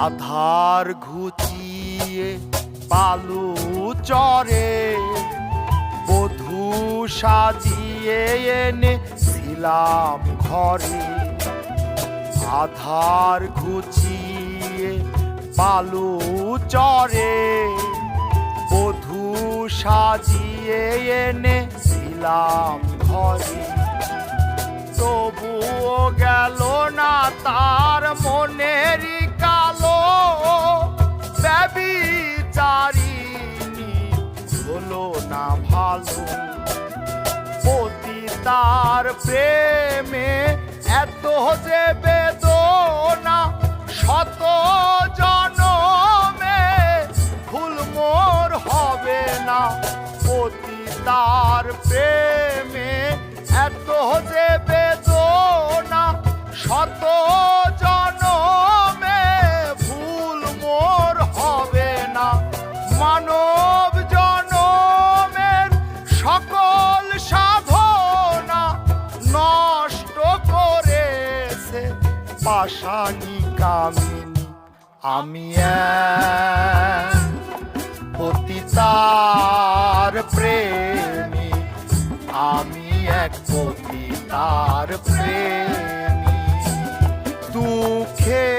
আধার ঘুচিয়ে পালু চরে বধূ সাজিয়ে এনেছিলাম ঘরে। আধার ঘুচিয়ে পালু চরে বধূ সাজিয়ে এনেছিলাম ঘরে। তবুও গেল না তার মনেরই কালো, ব্যভিচারিণী হলো না ভালো। পতিতার প্রেমে এত যে বেদনা, শত জনমে ভুল মোর হবে না। পতিতার প্রেমে এত যে বেদনা, শত জনমে ভুল মোর হবে না। মানব জনমের সকল সাধনা নষ্ট করেছে পাষাণী কামিনী। আমি এক পতিতার প্রেমী, আমি এক পতিতার প্রেমী। দুঃখে